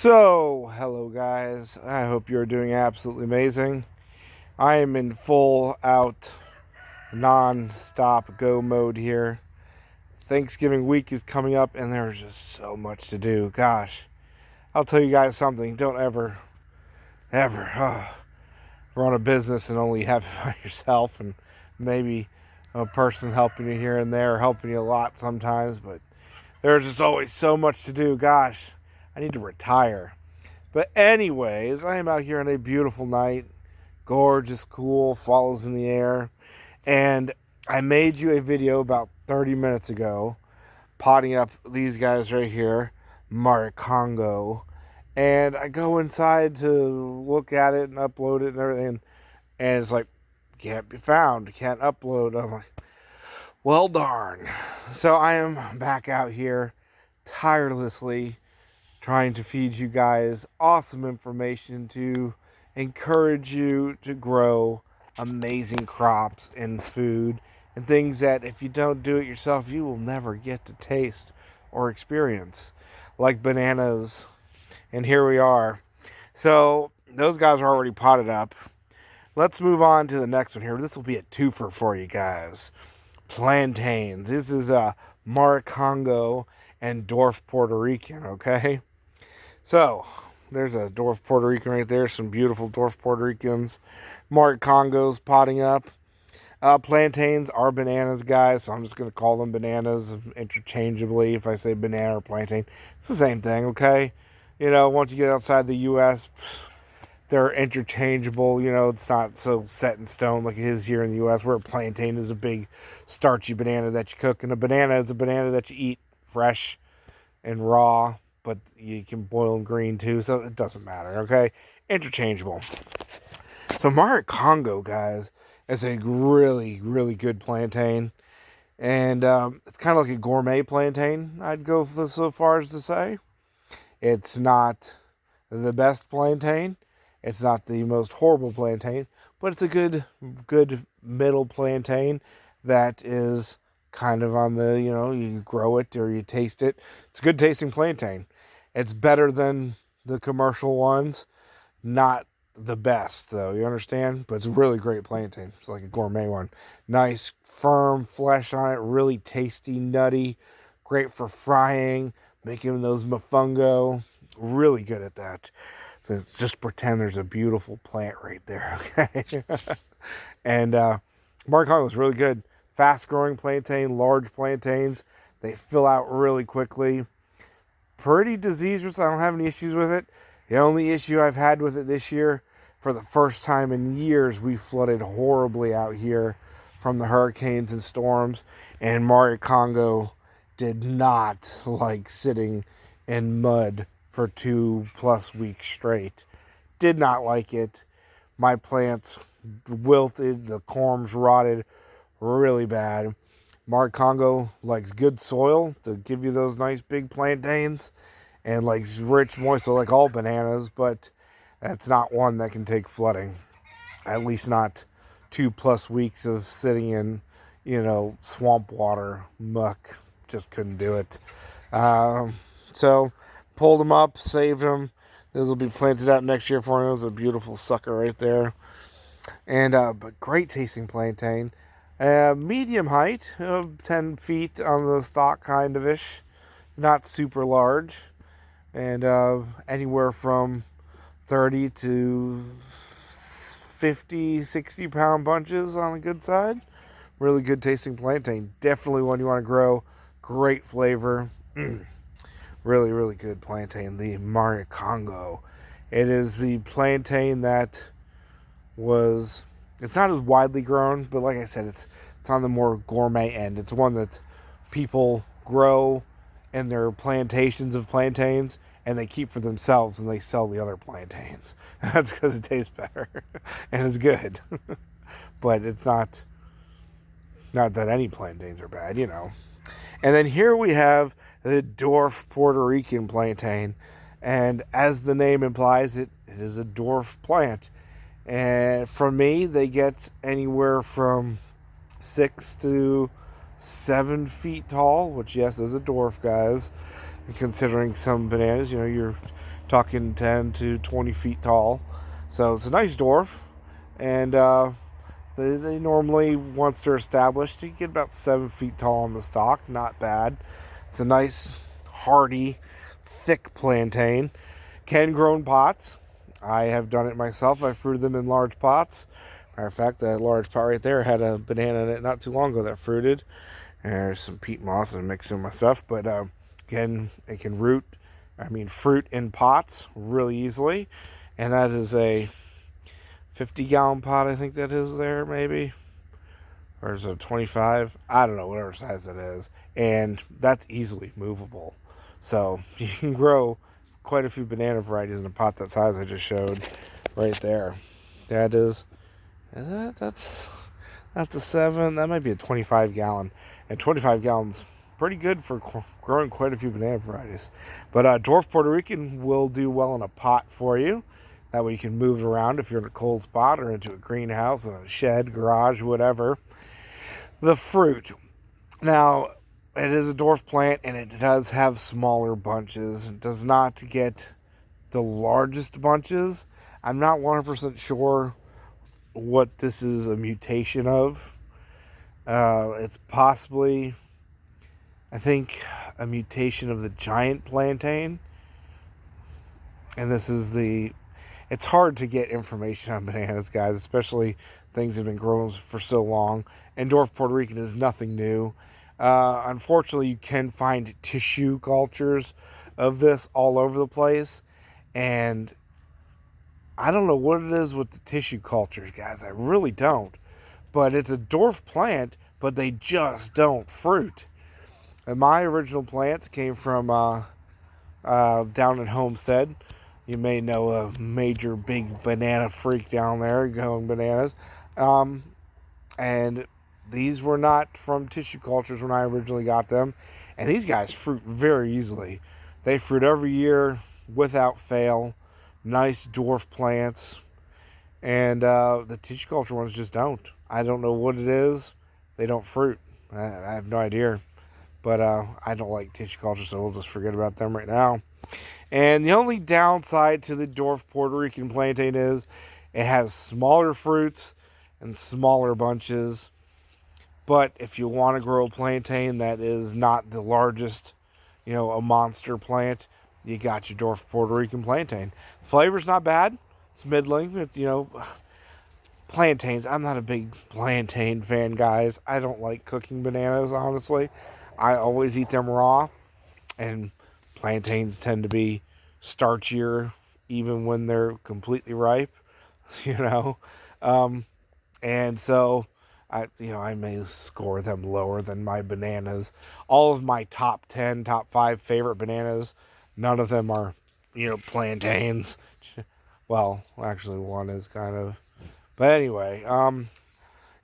So, hello guys. I hope you're doing absolutely amazing. I am in full out, non-stop go mode here. Thanksgiving week is coming up and there's just so much to do. Gosh, I'll tell you guys something. Don't ever run a business and only have it by yourself and maybe a person helping you here and there, helping you a lot sometimes, but there's just always so much to do. Gosh, I need to retire. But anyways, I am out here on a beautiful night. Gorgeous, cool, falls in the air. And I made you a video about 30 minutes ago, potting up these guys right here, Maricongo. And I go inside to look at it and upload it and everything. And it's like, can't be found, can't upload. I'm like, well, darn. So I am back out here tirelessly trying to feed you guys awesome information to encourage you to grow amazing crops and food and things that if you don't do it yourself, you will never get to taste or experience, like bananas. And here we are. So those guys are already potted up. Let's move on to the next one here. This will be a twofer for you guys. Plantains. This is a Maricongo and Dwarf Puerto Rican, okay? So, there's a Dwarf Puerto Rican right there. Some beautiful Dwarf Puerto Ricans. Maricongos potting up. Plantains are bananas, guys, so I'm just going to call them bananas interchangeably. If I say banana or plantain, it's the same thing, okay? You know, once you get outside the U.S., they're interchangeable. You know, it's not so set in stone like it is here in the U.S., where a plantain is a big starchy banana that you cook, and a banana is a banana that you eat fresh and raw, but you can boil them green too, so it doesn't matter, okay? Interchangeable. So Maricongo, guys, is a really, really good plantain, and it's kind of like a gourmet plantain, I'd go so far as to say. It's not the best plantain. It's not the most horrible plantain, but it's a good middle plantain that is kind of on the, you know, you grow it or you taste it. It's a good tasting plantain. It's better than the commercial ones. Not the best, though, you understand? But it's a really great plantain. It's like a gourmet one. Nice, firm flesh on it. Really tasty, nutty. Great for frying. Making those mofongo. Really good at that. So just pretend there's a beautiful plant right there, okay? And Maricongo is really good. Fast-growing plantain, large plantains. They fill out really quickly. Pretty disease-resistant. I don't have any issues with it. The only issue I've had with it this year, for the first time in years, we flooded horribly out here from the hurricanes and storms. And Maricongo did not like sitting in mud for 2+ weeks straight. Did not like it. My plants wilted, the corms rotted really bad. Maricongo likes good soil to give you those nice big plantains and likes rich moisture like all bananas, but that's not one that can take flooding. At least not 2+ weeks of sitting in, you know, swamp water, muck. Just couldn't do it. So pulled them up, saved them. Those will be planted out next year for me. It was a beautiful sucker right there. And but great tasting plantain. Medium height, 10 feet on the stalk, kind of ish. Not super large. And anywhere from 30 to 50, 60 pound bunches on a good side. Really good tasting plantain. Definitely one you want to grow. Great flavor. Really, really good plantain. The Maricongo. It is the plantain that was, it's not as widely grown, but like I said, it's on the more gourmet end. It's one that people grow in their plantations of plantains and they keep for themselves and they sell the other plantains. That's because it tastes better and it's good. But it's not that any plantains are bad, you know. And then here we have the dwarf Puerto Rican plantain. And as the name implies, it is a dwarf plant. And for me, they get anywhere from 6 to 7 feet tall, which, yes, is a dwarf, guys. considering some bananas, you're talking 10 to 20 feet tall. So it's a nice dwarf. And they normally, once they're established, you get about 7 feet tall on the stalk. Not bad. It's a nice, hardy, thick plantain. Can grow in pots. I have done it myself. I fruited them in large pots. Matter of fact, that large pot right there had a banana in it not too long ago that fruited. And there's some peat moss and mixed in my stuff. But again, it can fruit in pots really easily. And that is a 50-gallon pot, I think that is there, maybe. Or is it a 25? I don't know, whatever size it is. And that's easily movable. So you can grow quite a few banana varieties in a pot that size I just showed right there. That's the 7. That might be a 25-gallon. And 25 gallons, pretty good for growing quite a few banana varieties. But Dwarf Puerto Rican will do well in a pot for you. That way you can move it around if you're in a cold spot or into a greenhouse, in a shed, garage, whatever. The fruit. Now, it is a dwarf plant and it does have smaller bunches. It does not get the largest bunches. I'm not 100% sure what this is a mutation of. It's possibly, I think, a mutation of the giant plantain. And it's hard to get information on bananas, guys, especially things that have been grown for so long. And dwarf Puerto Rican is nothing new. Unfortunately, you can find tissue cultures of this all over the place. And I don't know what it is with the tissue cultures, guys. I really don't. But it's a dwarf plant, but they just don't fruit. And my original plants came from down in Homestead. You may know a major big banana freak down there growing bananas. And these were not from tissue cultures when I originally got them. And these guys fruit very easily. They fruit every year without fail. Nice dwarf plants. And the tissue culture ones just don't. I don't know what it is. They don't fruit. I have no idea. But I don't like tissue culture, so we'll just forget about them right now. And the only downside to the dwarf Puerto Rican plantain is it has smaller fruits and smaller bunches. But if you want to grow a plantain that is not the largest, a monster plant, you got your dwarf Puerto Rican plantain. Flavor's not bad. It's middling. It's, plantains. I'm not a big plantain fan, guys. I don't like cooking bananas, honestly. I always eat them raw. And plantains tend to be starchier even when they're completely ripe, and so I may score them lower than my bananas. All of my top 10, top 5 favorite bananas, none of them are, plantains. Well, actually one is kind of, but anyway,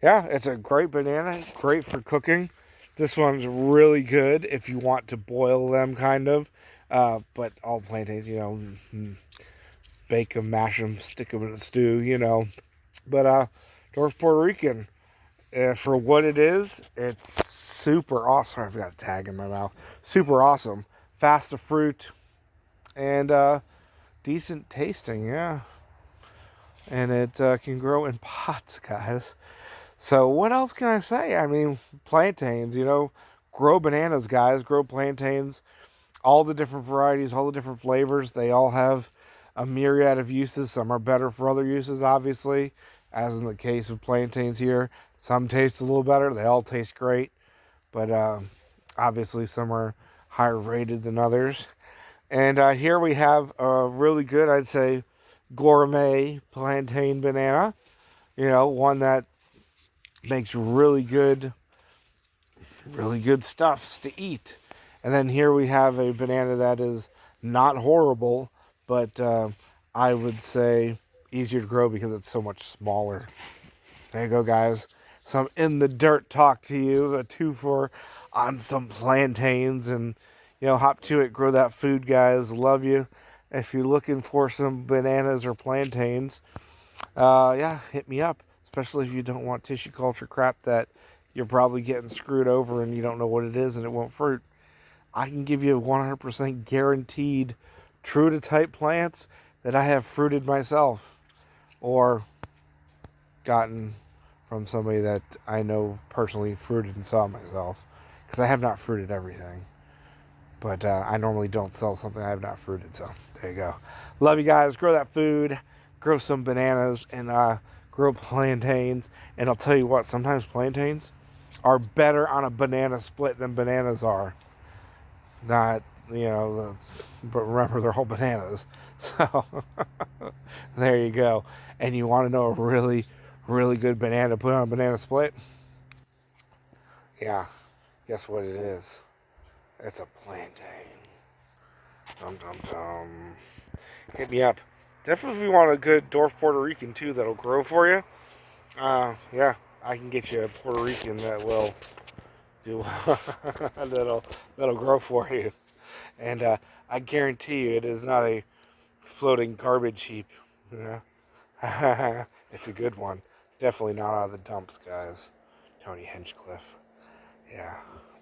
yeah, it's a great banana, great for cooking. This one's really good if you want to boil them, kind of. But all plantains, bake them, mash them, stick them in a stew, But dwarf Puerto Rican, for what it is, it's super awesome. I've got a tag in my mouth. Super awesome. Fast to fruit and decent tasting, yeah. And it can grow in pots, guys. So what else can I say? I mean, plantains, grow bananas, guys. Grow plantains. All the different varieties, all the different flavors. They all have a myriad of uses. Some are better for other uses, obviously, as in the case of plantains here. Some taste a little better. They all taste great. But obviously some are higher rated than others. And here we have a really good, I'd say, gourmet plantain banana. One that makes really good stuffs to eat. And then here we have a banana that is not horrible, but I would say easier to grow because it's so much smaller. There you go, guys. Some in the dirt talk to you, a 2'fur on some plantains, and hop to it, grow that food, guys. Love you. If you're looking for some bananas or plantains, yeah, hit me up. Especially if you don't want tissue culture crap that you're probably getting screwed over and you don't know what it is and it won't fruit. I can give you 100% guaranteed true to type plants that I have fruited myself or gotten from somebody that I know personally fruited and saw myself, because I have not fruited everything. But I normally don't sell something I have not fruited, so there you go. Love you guys. Grow that food. Grow some bananas and grow plantains. And I'll tell you what, sometimes plantains are better on a banana split than bananas are. Not, but remember, they're whole bananas. So there you go. And you want to know a really, really good banana to put on a banana split? Yeah, guess what it is? It's a plantain. Dum dum dum. Hit me up. Definitely if you want a good Dwarf Puerto Rican too that'll grow for you. Yeah, I can get you a Puerto Rican that will do that'll grow for you. And I guarantee you it is not a floating garbage heap. It's a good one. Definitely not out of the dumps, guys. Tony Hinchcliffe. Yeah,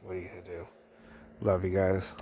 what are you gonna do? Love you guys.